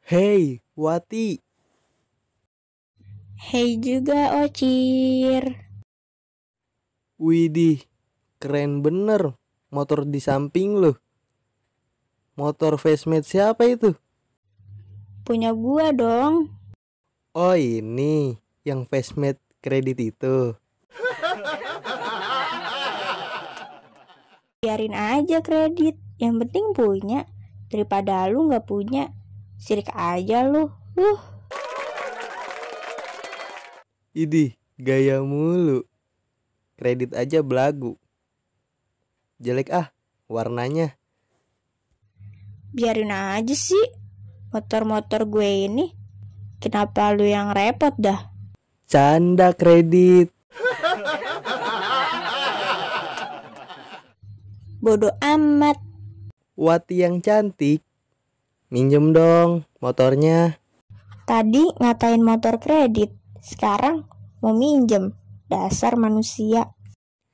Hei, Wati. Hei juga, Ocir. Widih, keren bener motor di samping lu. Motor Facemate siapa itu? Punya gua dong. Oh ini, yang Facemate kredit itu. Biarin aja kredit. Yang penting punya. Daripada lu gak punya. Sirik aja lu. Idih, gaya mulu. Kredit aja belagu. Jelek warnanya. Biarin aja sih. Motor-motor gue ini. Kenapa lu yang repot dah? Canda kredit. Bodoh amat. Wati yang cantik. Minjem dong motornya. Tadi ngatain motor kredit. Sekarang mau minjem. Dasar manusia.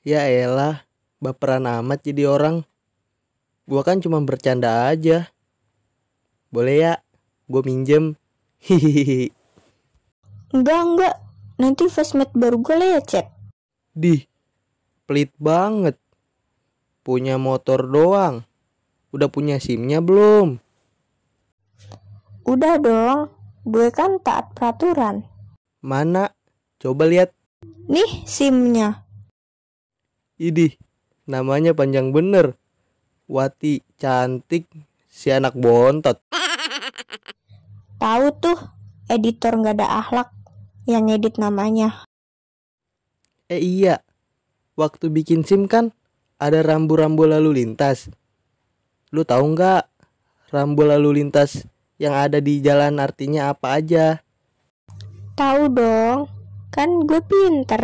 Ya elah, baperan amat jadi orang. Gua kan cuma bercanda aja. Boleh ya, gua minjem. Hihihi. Enggak. Nanti Facemate baru gue lecet. Dih, pelit banget. Punya motor doang. Udah punya SIM-nya belum? Udah dong. Gue kan taat peraturan. Mana? Coba lihat. Nih SIM-nya. Idih, namanya panjang bener. Wati cantik, si anak bontot. Tahu tuh, editor nggak ada akhlak yang ngedit namanya. Iya, waktu bikin SIM kan ada rambu-rambu lalu lintas. Lu tahu nggak rambu lalu lintas yang ada di jalan artinya apa aja? Tahu dong, kan gue pinter.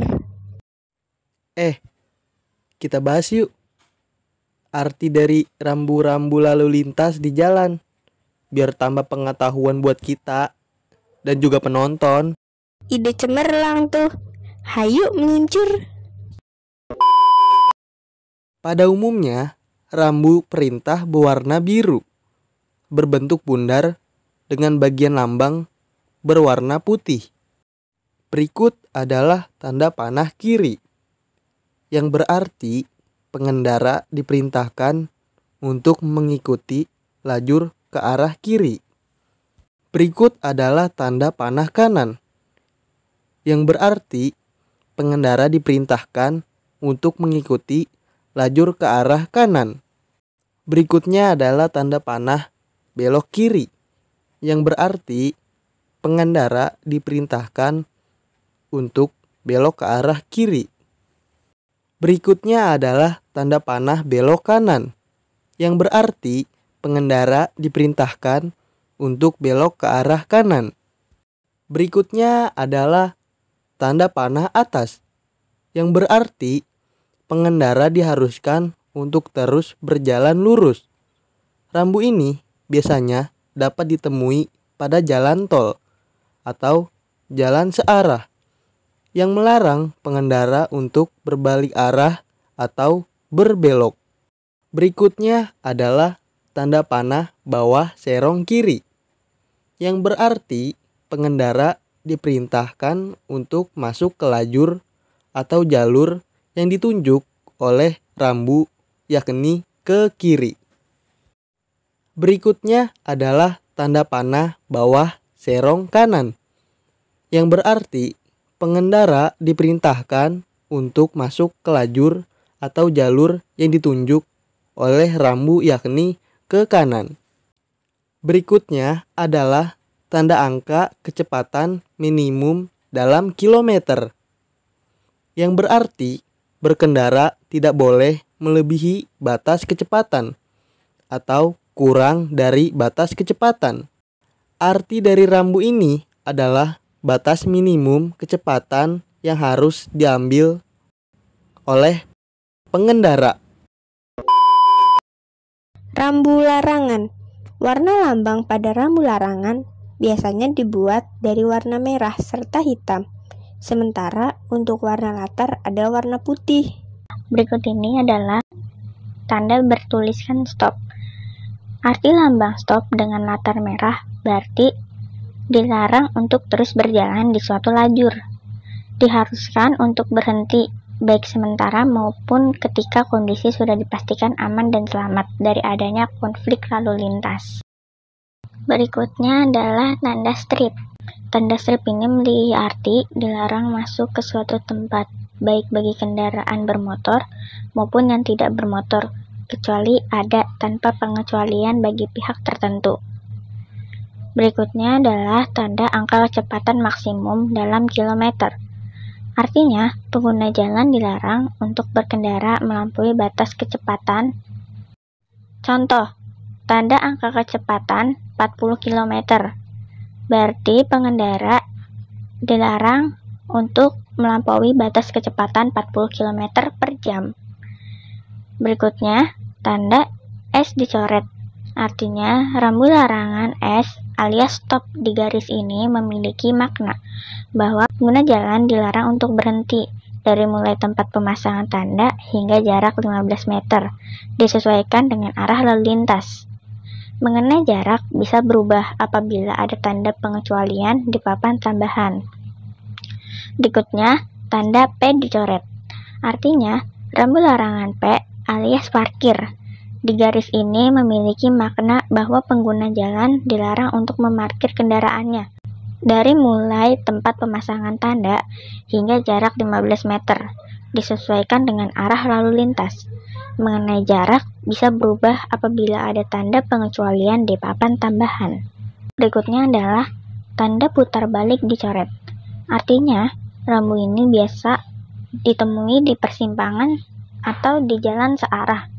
Kita bahas yuk. Arti dari rambu-rambu lalu lintas di jalan. Biar tambah pengetahuan buat kita dan juga penonton. Ide cemerlang tuh. Hayu meluncur. Pada umumnya, rambu perintah berwarna biru, berbentuk bundar dengan bagian lambang berwarna putih. Berikut adalah tanda panah kiri, yang berarti pengendara diperintahkan untuk mengikuti lajur ke arah kiri. Berikut adalah tanda panah kanan, yang berarti pengendara diperintahkan untuk mengikuti lajur ke arah kanan. Berikutnya adalah tanda panah belok kiri, yang berarti pengendara diperintahkan untuk belok ke arah kiri. Berikutnya adalah tanda panah belok kanan, yang berarti pengendara diperintahkan untuk belok ke arah kanan. Berikutnya adalah tanda panah atas, yang berarti pengendara diharuskan untuk terus berjalan lurus. Rambu ini biasanya dapat ditemui pada jalan tol atau jalan searah yang melarang pengendara untuk berbalik arah atau berbelok. Berikutnya adalah tanda panah bawah serong kiri, yang berarti pengendara diperintahkan untuk masuk ke lajur atau jalur yang ditunjuk oleh rambu, yakni ke kiri. Berikutnya adalah tanda panah bawah serong kanan, yang berarti pengendara diperintahkan untuk masuk ke lajur atau jalur yang ditunjuk oleh rambu, yakni ke kanan. Berikutnya adalah tanda angka kecepatan minimum dalam kilometer, yang berarti berkendara tidak boleh melebihi batas kecepatan atau kurang dari batas kecepatan. Arti dari rambu ini adalah batas minimum kecepatan yang harus diambil oleh pengendara. Rambu larangan. Warna lambang pada rambu larangan biasanya dibuat dari warna merah serta hitam. Sementara untuk warna latar ada warna putih. Berikut ini adalah tanda bertuliskan stop. Arti lambang stop dengan latar merah berarti dilarang untuk terus berjalan di suatu lajur. Diharuskan untuk berhenti, baik sementara maupun ketika kondisi sudah dipastikan aman dan selamat dari adanya konflik lalu lintas. Berikutnya adalah tanda strip. Tanda strip ini memiliki arti dilarang masuk ke suatu tempat, baik bagi kendaraan bermotor maupun yang tidak bermotor, kecuali ada tanpa pengecualian bagi pihak tertentu. Berikutnya adalah tanda angka kecepatan maksimum dalam kilometer. Artinya, pengguna jalan dilarang untuk berkendara melampaui batas kecepatan. Contoh, tanda angka kecepatan 40 km. Berarti pengendara dilarang untuk melampaui batas kecepatan 40 km per jam. Berikutnya, tanda S dicoret. Artinya, rambu larangan S alias stop di garis ini memiliki makna bahwa pengguna jalan dilarang untuk berhenti dari mulai tempat pemasangan tanda hingga jarak 15 meter, disesuaikan dengan arah lalu lintas. Mengenai jarak bisa berubah apabila ada tanda pengecualian di papan tambahan. Berikutnya, tanda P dicoret. Artinya, rambu larangan P alias parkir. Di garis ini memiliki makna bahwa pengguna jalan dilarang untuk memarkir kendaraannya dari mulai tempat pemasangan tanda hingga jarak 15 meter, disesuaikan dengan arah lalu lintas. Mengenai jarak bisa berubah apabila ada tanda pengecualian di papan tambahan. Berikutnya adalah tanda putar balik dicoret. Artinya, rambu ini biasa ditemui di persimpangan atau di jalan searah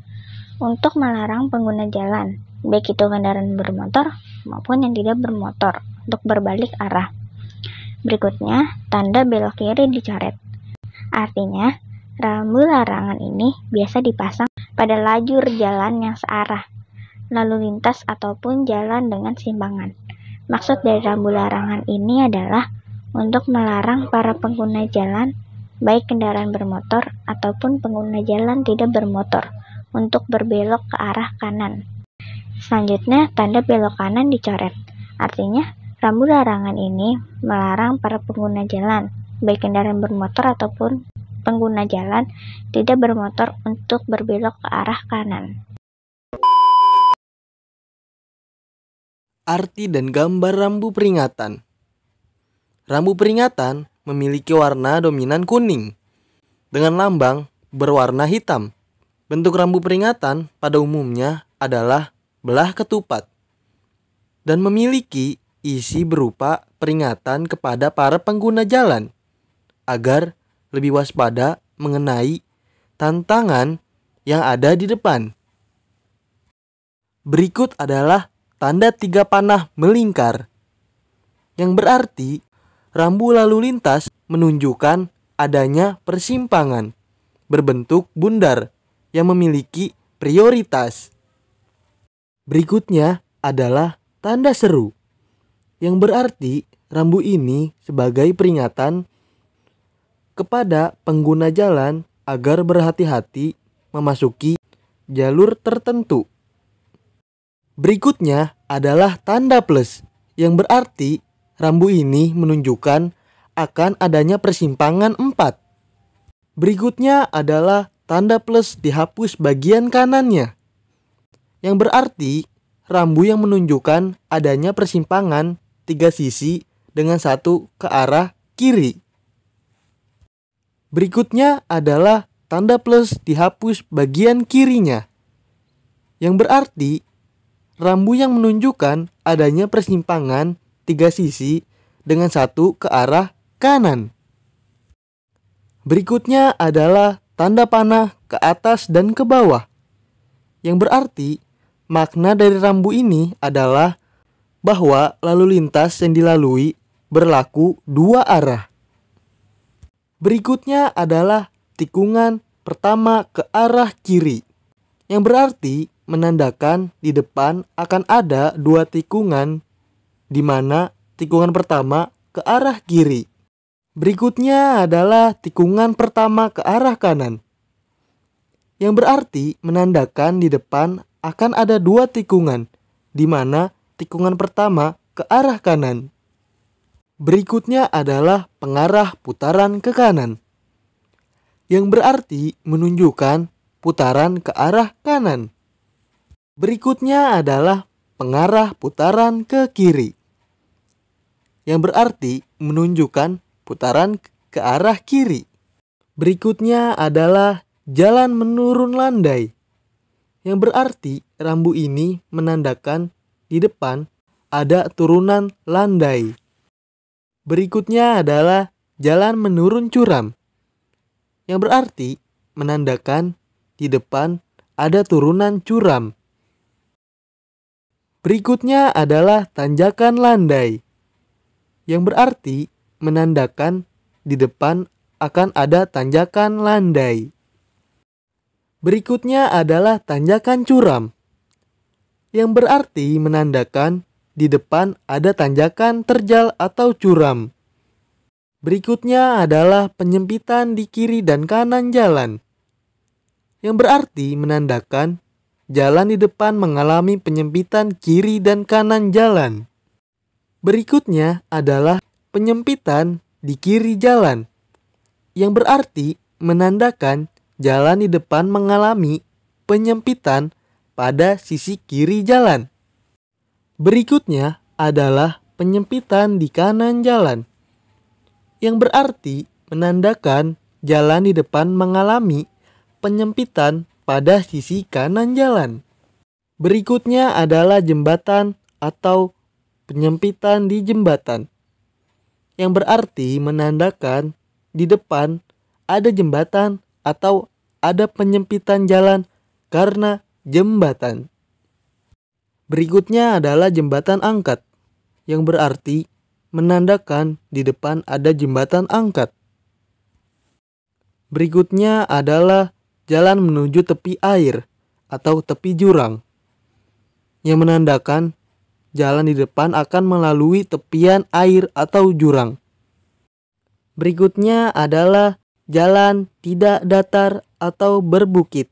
untuk melarang pengguna jalan, baik itu kendaraan bermotor maupun yang tidak bermotor, untuk berbalik arah. Berikutnya, tanda belok kiri dicoret. Artinya, rambu larangan ini biasa dipasang pada lajur jalan yang searah, lalu lintas ataupun jalan dengan simpangan. Maksud dari rambu larangan ini adalah untuk melarang para pengguna jalan, baik kendaraan bermotor ataupun pengguna jalan tidak bermotor, untuk berbelok ke arah kanan. Selanjutnya, tanda belok kanan dicoret. Artinya, rambu larangan ini melarang para pengguna jalan, baik kendaraan bermotor ataupun pengguna jalan tidak bermotor untuk berbelok ke arah kanan. Arti dan gambar rambu peringatan. Rambu peringatan memiliki warna dominan kuning dengan lambang berwarna hitam. Bentuk rambu peringatan pada umumnya adalah belah ketupat dan memiliki isi berupa peringatan kepada para pengguna jalan agar lebih waspada mengenai tantangan yang ada di depan. Berikut adalah tanda 3 panah melingkar, yang berarti rambu lalu lintas menunjukkan adanya persimpangan berbentuk bundar yang memiliki prioritas. Berikutnya adalah tanda seru, yang berarti rambu ini sebagai peringatan kepada pengguna jalan agar berhati-hati memasuki jalur tertentu. Berikutnya adalah tanda plus, yang berarti rambu ini menunjukkan akan adanya persimpangan 4. Berikutnya adalah tanda plus dihapus bagian kanannya, yang berarti rambu yang menunjukkan adanya persimpangan 3 sisi dengan 1 ke arah kiri. Berikutnya adalah tanda plus dihapus bagian kirinya, yang berarti rambu yang menunjukkan adanya persimpangan 3 sisi dengan 1 ke arah kanan. Berikutnya adalah tanda panah ke atas dan ke bawah, yang berarti makna dari rambu ini adalah bahwa lalu lintas yang dilalui berlaku 2 arah. Berikutnya adalah tikungan pertama ke arah kiri, yang berarti menandakan di depan akan ada 2 tikungan, di mana tikungan pertama ke arah kiri. Berikutnya adalah tikungan pertama ke arah kanan, yang berarti menandakan di depan akan ada 2 tikungan, di mana tikungan pertama ke ke arah kanan. Berikutnya adalah pengarah putaran ke kanan, yang berarti menunjukkan putaran ke arah kanan. Berikutnya adalah pengarah putaran ke kiri, yang berarti menunjukkan putaran ke arah kiri. Berikutnya adalah jalan menurun landai, yang berarti rambu ini menandakan di depan ada turunan landai. Berikutnya adalah jalan menurun curam, yang berarti menandakan di depan ada turunan curam. Berikutnya adalah tanjakan landai, yang berarti menandakan di depan akan ada tanjakan landai. Berikutnya adalah tanjakan curam, yang berarti menandakan di depan ada tanjakan terjal atau curam. Berikutnya adalah penyempitan di kiri dan kanan jalan, yang berarti menandakan jalan di depan mengalami penyempitan kiri dan kanan jalan. Berikutnya adalah penyempitan di kiri jalan, yang berarti menandakan jalan di depan mengalami penyempitan pada sisi kiri jalan. Berikutnya adalah penyempitan di kanan jalan, yang berarti menandakan jalan di depan mengalami penyempitan pada sisi kanan jalan. Berikutnya adalah jembatan atau penyempitan di jembatan, yang berarti menandakan di depan ada jembatan atau ada penyempitan jalan karena jembatan. Berikutnya adalah jembatan angkat, yang berarti menandakan di depan ada jembatan angkat. Berikutnya adalah jalan menuju tepi air atau tepi jurang, yang menandakan jalan di depan akan melalui tepian air atau jurang. Berikutnya adalah jalan tidak datar atau berbukit,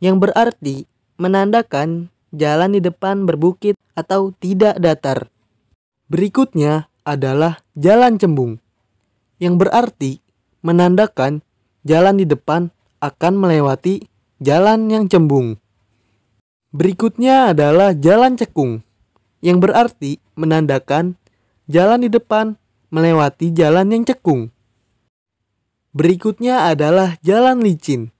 yang berarti menandakan jalan di depan berbukit atau tidak datar. Berikutnya adalah jalan cembung, yang berarti menandakan jalan di depan akan melewati jalan yang cembung. Berikutnya adalah jalan cekung, yang berarti menandakan jalan di depan melewati jalan yang cekung. Berikutnya adalah jalan licin,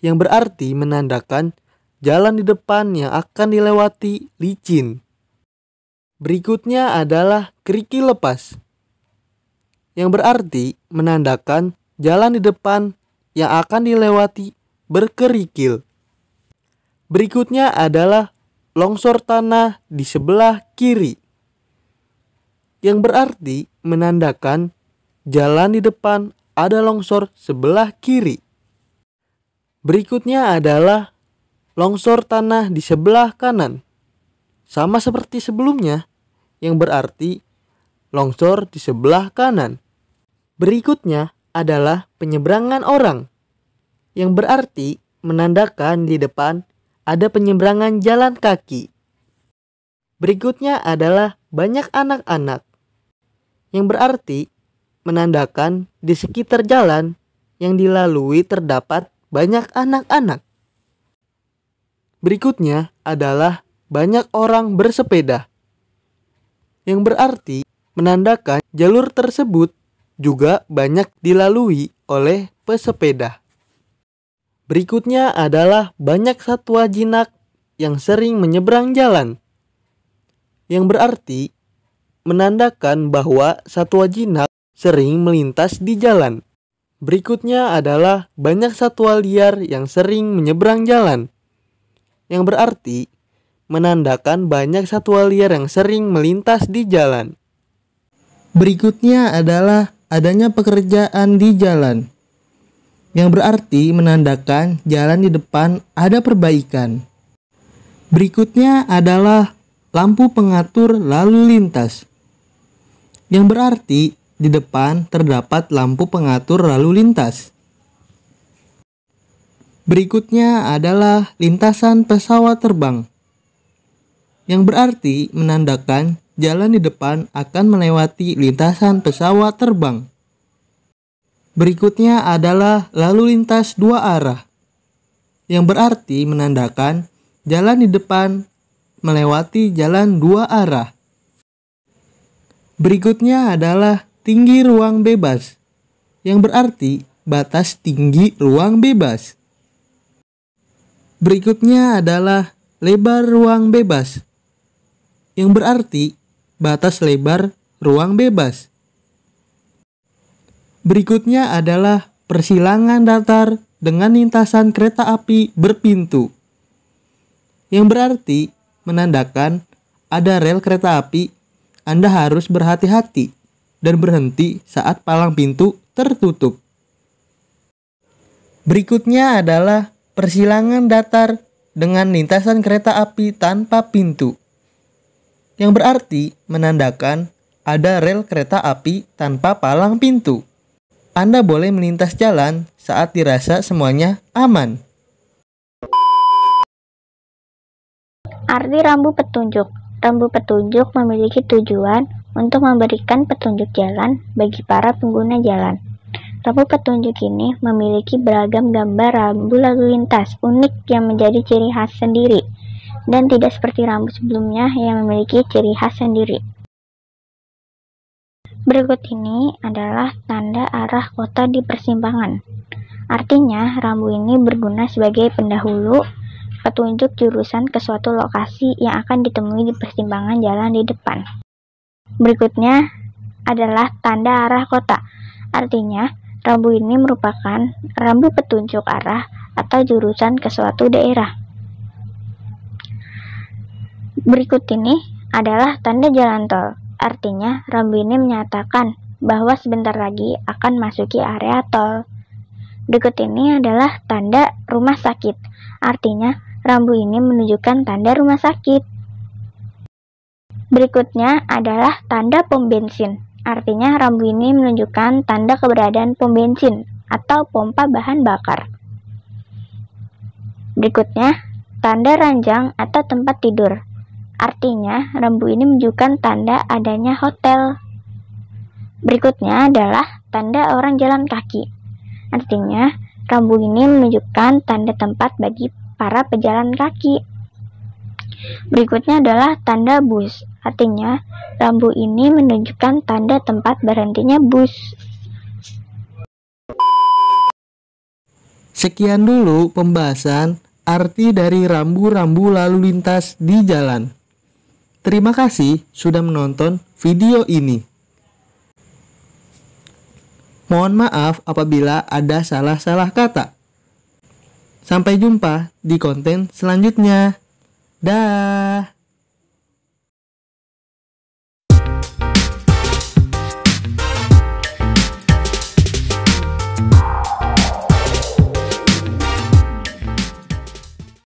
yang berarti menandakan jalan di depan yang akan dilewati licin. Berikutnya adalah kerikil lepas, yang berarti menandakan jalan di depan yang akan dilewati berkerikil. Berikutnya adalah longsor tanah di sebelah kiri, yang berarti menandakan jalan di depan ada longsor sebelah kiri. Berikutnya adalah longsor tanah di sebelah kanan, sama seperti sebelumnya, yang berarti longsor di sebelah kanan. Berikutnya adalah penyeberangan orang, yang berarti menandakan di depan ada penyeberangan jalan kaki. Berikutnya adalah banyak anak-anak, yang berarti menandakan di sekitar jalan yang dilalui terdapat banyak anak-anak. Berikutnya adalah banyak orang bersepeda, yang berarti menandakan jalur tersebut juga banyak dilalui oleh pesepeda. Berikutnya adalah banyak satwa jinak yang sering menyeberang jalan, yang berarti menandakan bahwa satwa jinak sering melintas di jalan. Berikutnya adalah banyak satwa liar yang sering menyeberang jalan, yang berarti menandakan banyak satwa liar yang sering melintas di jalan. Berikutnya adalah adanya pekerjaan di jalan, yang berarti menandakan jalan di depan ada perbaikan. Berikutnya adalah lampu pengatur lalu lintas, yang berarti di depan terdapat lampu pengatur lalu lintas. Berikutnya adalah lintasan pesawat terbang, yang berarti menandakan jalan di depan akan melewati lintasan pesawat terbang. Berikutnya adalah lalu lintas dua arah, yang berarti menandakan jalan di depan melewati jalan dua arah. Berikutnya adalah tinggi ruang bebas, yang berarti batas tinggi ruang bebas. Berikutnya adalah lebar ruang bebas, yang berarti batas lebar ruang bebas. Berikutnya adalah persilangan datar dengan lintasan kereta api berpintu, yang berarti menandakan ada rel kereta api. Anda harus berhati-hati dan berhenti saat palang pintu tertutup. Berikutnya adalah persilangan datar dengan lintasan kereta api tanpa pintu, yang berarti menandakan ada rel kereta api tanpa palang pintu. Anda boleh melintas jalan saat dirasa semuanya aman. Arti rambu petunjuk. Rambu petunjuk memiliki tujuan untuk memberikan petunjuk jalan bagi para pengguna jalan. Rambu petunjuk ini memiliki beragam gambar rambu lalu lintas unik yang menjadi ciri khas sendiri, dan tidak seperti rambu sebelumnya yang memiliki ciri khas sendiri. Berikut ini adalah tanda arah kota di persimpangan. Artinya, rambu ini berguna sebagai pendahulu petunjuk jurusan ke suatu lokasi yang akan ditemui di persimpangan jalan di depan. Berikutnya adalah tanda arah kota. Artinya, rambu ini merupakan rambu petunjuk arah atau jurusan ke suatu daerah. Berikut ini adalah tanda jalan tol. Artinya, rambu ini menyatakan bahwa sebentar lagi akan masuki area tol. Berikut ini adalah tanda rumah sakit. Artinya, rambu ini menunjukkan tanda rumah sakit. Berikutnya adalah tanda pom bensin. Artinya, rambu ini menunjukkan tanda keberadaan pom bensin atau pompa bahan bakar. Berikutnya, tanda ranjang atau tempat tidur. Artinya, rambu ini menunjukkan tanda adanya hotel. Berikutnya adalah tanda orang jalan kaki. Artinya, rambu ini menunjukkan tanda tempat bagi para pejalan kaki. Berikutnya adalah tanda bus. Artinya, rambu ini menunjukkan tanda tempat berhentinya bus. Sekian dulu pembahasan arti dari rambu-rambu lalu lintas di jalan. Terima kasih sudah menonton video ini. Mohon maaf apabila ada salah-salah kata. Sampai jumpa di konten selanjutnya. Dah.